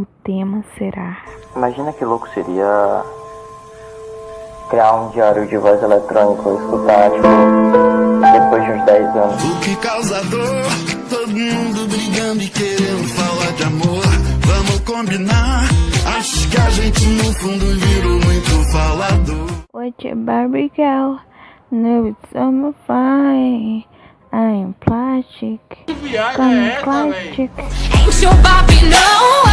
o tema será... Imagina que louco seria criar um diário de voz eletrônico e escutar, tipo, depois de uns 10 anos. O que causa dor, todo mundo brigando e querendo falar de amor. Vamos combinar, acho que a gente no fundo virou muito falador. What a Barbie girl, no it's on my fire, I'm plastic, come plastic. Ain't your Barbie, no.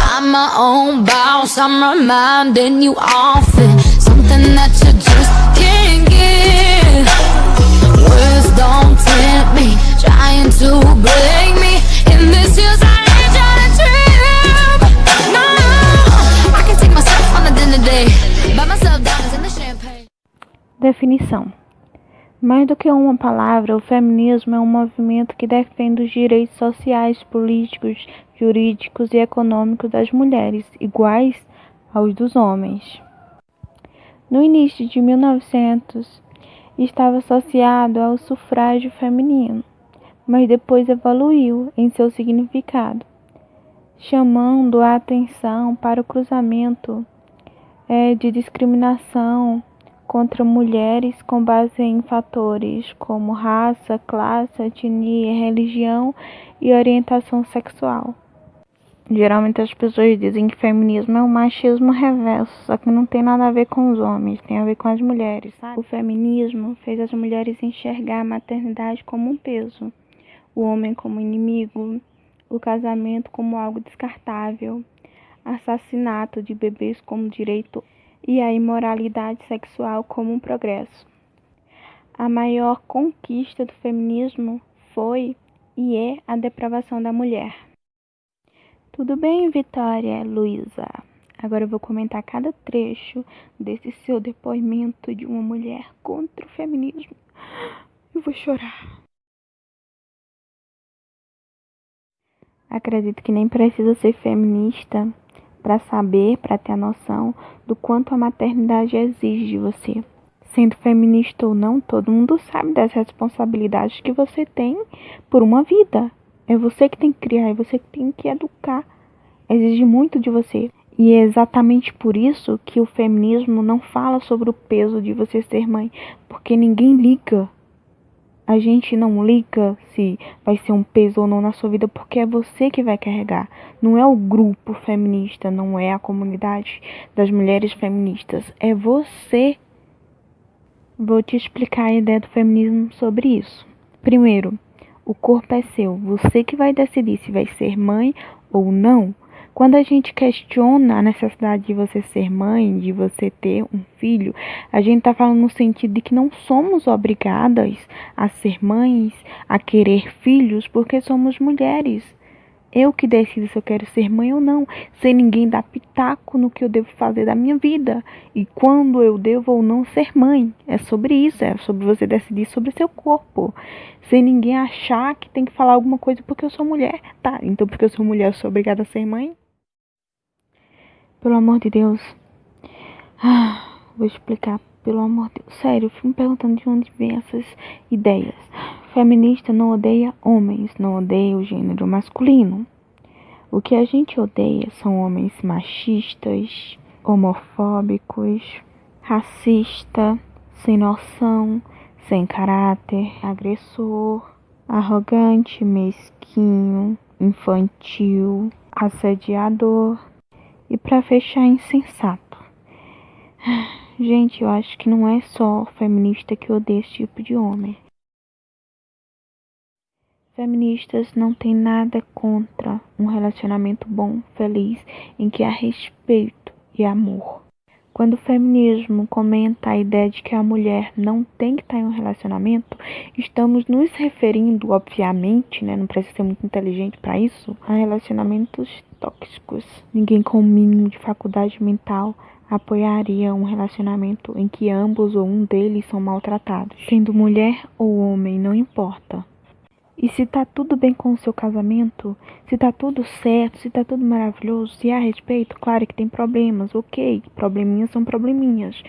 I'm my own boss, I'm reminding you often. Something that you just can't get. Words don't tempt me, trying to break me. In this year's I ain't trying to trip. No, I can take myself on a dinner date. Buy myself diamonds in the champagne. Definição. Mais do que uma palavra, o feminismo é um movimento que defende os direitos sociais, políticos, jurídicos e econômicos das mulheres, iguais aos dos homens. No início de 1900, estava associado ao sufrágio feminino, mas depois evoluiu em seu significado, chamando a atenção para o cruzamento de discriminação contra mulheres com base em fatores como raça, classe, etnia, religião e orientação sexual. Geralmente as pessoas dizem que feminismo é um machismo reverso, só que não tem nada a ver com os homens, tem a ver com as mulheres, sabe? O feminismo fez as mulheres enxergar a maternidade como um peso, o homem como inimigo, o casamento como algo descartável, assassinato de bebês como direito e a imoralidade sexual como um progresso. A maior conquista do feminismo foi e é a depravação da mulher. Tudo bem, Vitória, Luísa? Agora eu vou comentar cada trecho desse seu depoimento de uma mulher contra o feminismo. Eu vou chorar. Acredito que nem precisa ser feminista para saber, para ter a noção do quanto a maternidade exige de você. Sendo feminista ou não, todo mundo sabe das responsabilidades que você tem por uma vida. É você que tem que criar, é você que tem que educar. Exige muito de você. E é exatamente por isso que o feminismo não fala sobre o peso de você ser mãe, porque ninguém liga. A gente não liga se vai ser um peso ou não na sua vida, porque é você que vai carregar. Não é o grupo feminista, não é a comunidade das mulheres feministas. É você. Vou te explicar a ideia do feminismo sobre isso. Primeiro, o corpo é seu. Você que vai decidir se vai ser mãe ou não. Quando a gente questiona a necessidade de você ser mãe, de você ter um filho, a gente está falando no sentido de que não somos obrigadas a ser mães, a querer filhos, porque somos mulheres. Eu que decido se eu quero ser mãe ou não, sem ninguém dar pitaco no que eu devo fazer da minha vida e quando eu devo ou não ser mãe. É sobre isso, é sobre você decidir sobre seu corpo, sem ninguém achar que tem que falar alguma coisa porque eu sou mulher. Tá, então porque eu sou mulher eu sou obrigada a ser mãe? Pelo amor de Deus. Vou explicar, pelo amor de Deus. Sério, eu fico me perguntando de onde vem essas ideias. Feminista não odeia homens, não odeia o gênero masculino. O que a gente odeia são homens machistas, homofóbicos, racistas, sem noção, sem caráter, agressor, arrogante, mesquinho, infantil, assediador. E pra fechar, insensato. Gente, eu acho que não é só feminista que odeia esse tipo de homem. Feministas não têm nada contra um relacionamento bom, feliz, em que há respeito e amor. Quando o feminismo comenta a ideia de que a mulher não tem que estar em um relacionamento, estamos nos referindo, obviamente, não precisa ser muito inteligente para isso, a relacionamentos tóxicos. Ninguém com o mínimo de faculdade mental apoiaria um relacionamento em que ambos ou um deles são maltratados. Sendo mulher ou homem, não importa. E se tá tudo bem com o seu casamento, se tá tudo certo, se tá tudo maravilhoso, se há respeito, claro que tem problemas, ok, probleminhas são probleminhas.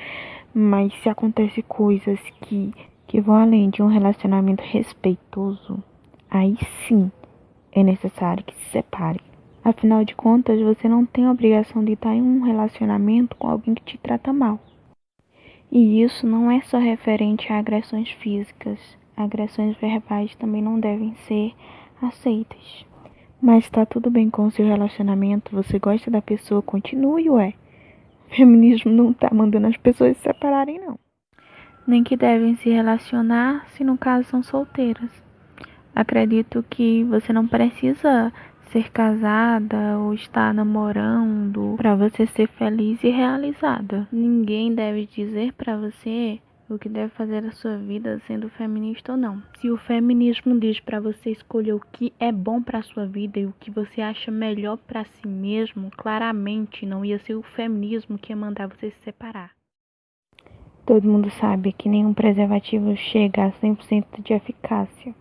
Mas se acontece coisas que vão além de um relacionamento respeitoso, aí sim é necessário que se separe. Afinal de contas, você não tem a obrigação de estar em um relacionamento com alguém que te trata mal. E isso não é só referente a agressões físicas. Agressões verbais também não devem ser aceitas. Mas tá tudo bem com o seu relacionamento, você gosta da pessoa, continue, ué. O feminismo não tá mandando as pessoas se separarem, não. Nem que devem se relacionar se no caso são solteiras. Acredito que você não precisa ser casada ou estar namorando para você ser feliz e realizada. Ninguém deve dizer para você o que deve fazer da sua vida, sendo feminista ou não. Se o feminismo diz para você escolher o que é bom para sua vida e o que você acha melhor para si mesmo, claramente não ia ser o feminismo que ia mandar você se separar. Todo mundo sabe que nenhum preservativo chega a 100% de eficácia.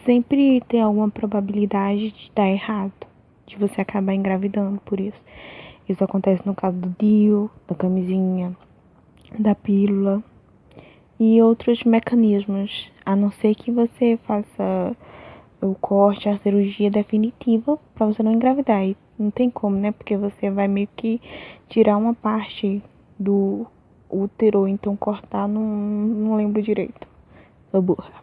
Sempre tem alguma probabilidade de dar errado, de você acabar engravidando por isso. Isso acontece no caso do DIU, da camisinha, da pílula e outros mecanismos, a não ser que você faça o corte, a cirurgia definitiva para você não engravidar. E não tem como, né? Porque você vai meio que tirar uma parte do útero, então cortar, não lembro direito. Sou burra.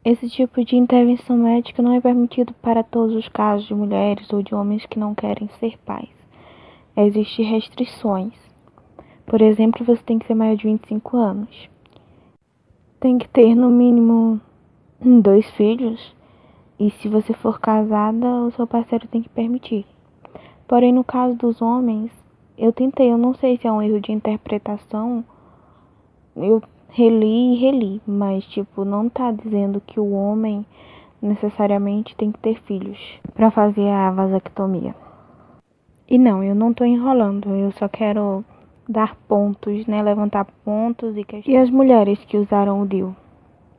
Esse tipo de intervenção médica não é permitido para todos os casos de mulheres ou de homens que não querem ser pais. Existem restrições. Por exemplo, você tem que ser maior de 25 anos. Tem que ter no mínimo 2 filhos. E se você for casada, o seu parceiro tem que permitir. Porém, no caso dos homens, eu não sei se é um erro de interpretação. Eu reli, mas não tá dizendo que o homem necessariamente tem que ter filhos para fazer a vasectomia. E não, eu não tô enrolando, eu só quero dar pontos, né, levantar pontos e questões. E as mulheres que usaram o DIU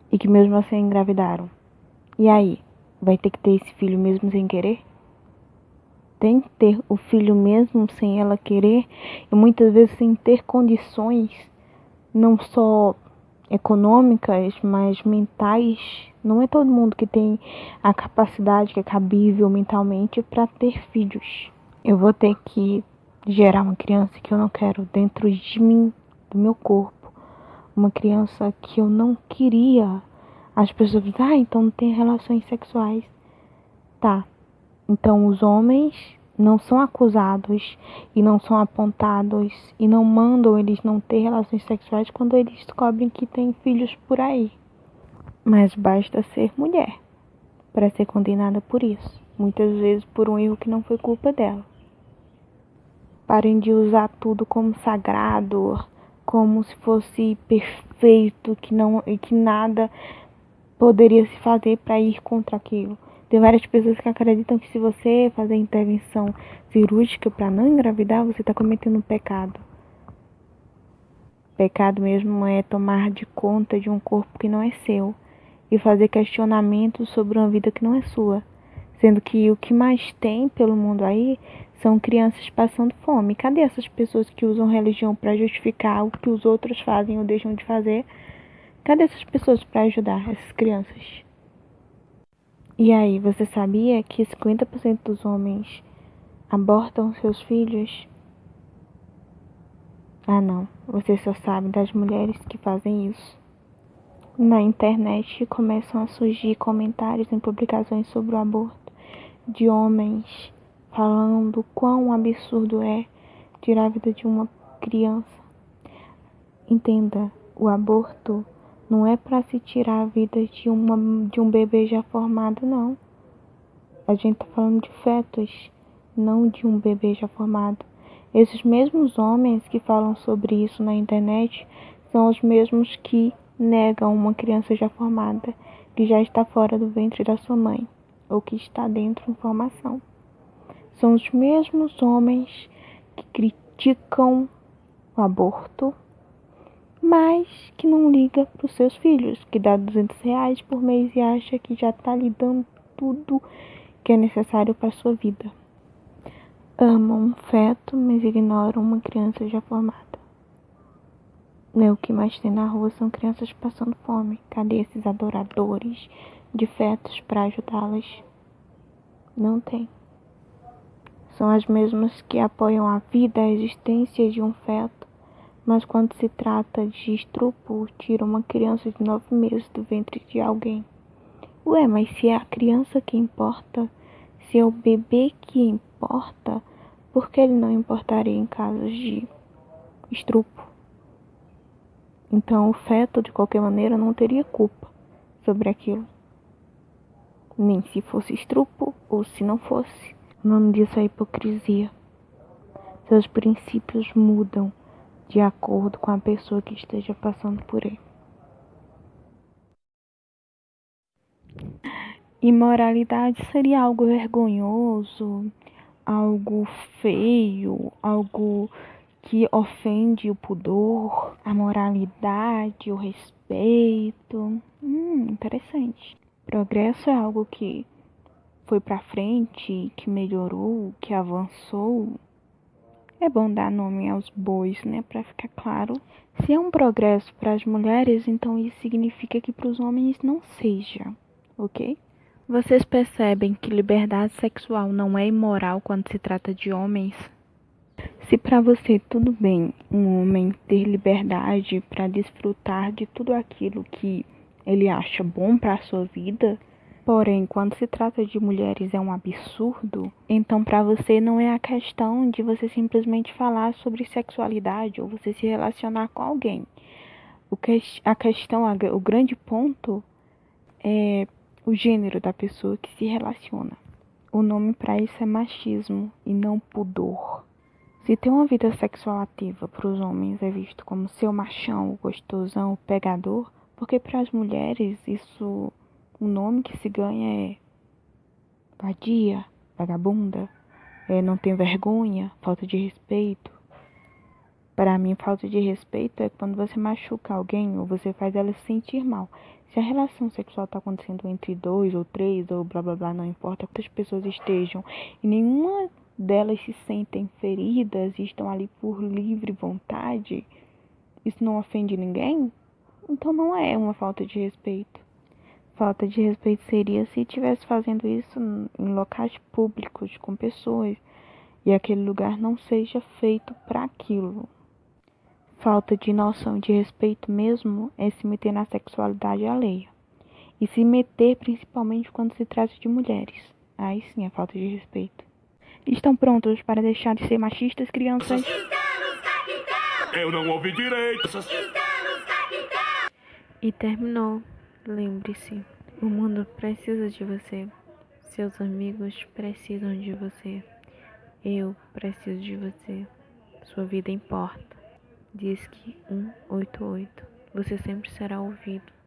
e que mesmo assim engravidaram? E aí, vai ter que ter esse filho mesmo sem querer? Tem que ter o filho mesmo sem ela querer e muitas vezes sem ter condições, não só econômicas, mas mentais. Não é todo mundo que tem a capacidade que é cabível mentalmente para ter filhos. Eu vou ter que gerar uma criança que eu não quero dentro de mim, do meu corpo. Uma criança que eu não queria. As pessoas dizem, então não tem relações sexuais. Tá. Então os homens não são acusados e não são apontados e não mandam eles não ter relações sexuais quando eles descobrem que tem filhos por aí. Mas basta ser mulher para ser condenada por isso. Muitas vezes por um erro que não foi culpa dela. Parem de usar tudo como sagrado, como se fosse perfeito, que nada poderia se fazer para ir contra aquilo. Tem várias pessoas que acreditam que se você fazer intervenção cirúrgica para não engravidar, você está cometendo um pecado. Pecado mesmo é tomar de conta de um corpo que não é seu e fazer questionamentos sobre uma vida que não é sua. Sendo que o que mais tem pelo mundo aí são crianças passando fome. Cadê essas pessoas que usam religião para justificar o que os outros fazem ou deixam de fazer? Cadê essas pessoas para ajudar essas crianças? E aí, você sabia que 50% dos homens abortam seus filhos? Ah não, você só sabe das mulheres que fazem isso. Na internet começam a surgir comentários em publicações sobre o aborto de homens falando quão absurdo é tirar a vida de uma criança. Entenda, o aborto não é para se tirar a vida de um bebê já formado, não. A gente tá falando de fetos, não de um bebê já formado. Esses mesmos homens que falam sobre isso na internet são os mesmos que negam uma criança já formada, que já está fora do ventre da sua mãe, ou que está dentro em formação. São os mesmos homens que criticam o aborto, mas que não liga para os seus filhos, que dá R$200 por mês e acha que já está lhe dando tudo que é necessário para a sua vida. Amam um feto, mas ignoram uma criança já formada. O que mais tem na rua são crianças passando fome. Cadê esses adoradores de fetos para ajudá-las? Não tem. São as mesmas que apoiam a vida, a existência de um feto, mas quando se trata de estupro, tiram uma criança de 9 meses do ventre de alguém. Ué, mas se é a criança que importa, se é o bebê que importa, por que ele não importaria em casos de estupro? Então o feto, de qualquer maneira, não teria culpa sobre aquilo. Nem se fosse estupro ou se não fosse. O nome disso é hipocrisia. Seus princípios mudam de acordo com a pessoa que esteja passando por ele. Imoralidade seria algo vergonhoso, algo feio, algo que ofende o pudor, a moralidade, o respeito. Interessante. Progresso é algo que foi pra frente, que melhorou, que avançou. É bom dar nome aos bois, né, pra ficar claro. Se é um progresso para as mulheres, então isso significa que para os homens não seja, ok? Vocês percebem que liberdade sexual não é imoral quando se trata de homens? Se para você tudo bem um homem ter liberdade para desfrutar de tudo aquilo que ele acha bom para a sua vida, porém quando se trata de mulheres é um absurdo, então para você não é a questão de você simplesmente falar sobre sexualidade ou você se relacionar com alguém. A questão, o grande ponto é o gênero da pessoa que se relaciona. O nome para isso é machismo e não pudor. Se ter uma vida sexual ativa para os homens é visto como ser o machão, o gostosão, o pegador, porque para as mulheres isso, o nome que se ganha é vadia, vagabunda, não tem vergonha, falta de respeito. Para mim, falta de respeito é quando você machuca alguém ou você faz ela se sentir mal. Se a relação sexual está acontecendo entre 2 ou 3 ou blá blá blá, não importa quantas pessoas estejam e nenhuma delas se sentem feridas e estão ali por livre vontade, isso não ofende ninguém? Então não é uma falta de respeito. Falta de respeito seria se estivesse fazendo isso em locais públicos com pessoas e aquele lugar não seja feito para aquilo. Falta de noção de respeito mesmo é se meter na sexualidade alheia. E se meter principalmente quando se trata de mulheres. Aí sim é falta de respeito. Estão prontos para deixar de ser machistas, crianças? Eu não ouvi direito. E terminou. Lembre-se, o mundo precisa de você. Seus amigos precisam de você. Eu preciso de você. Sua vida importa. Diz que 188. Você sempre será ouvido.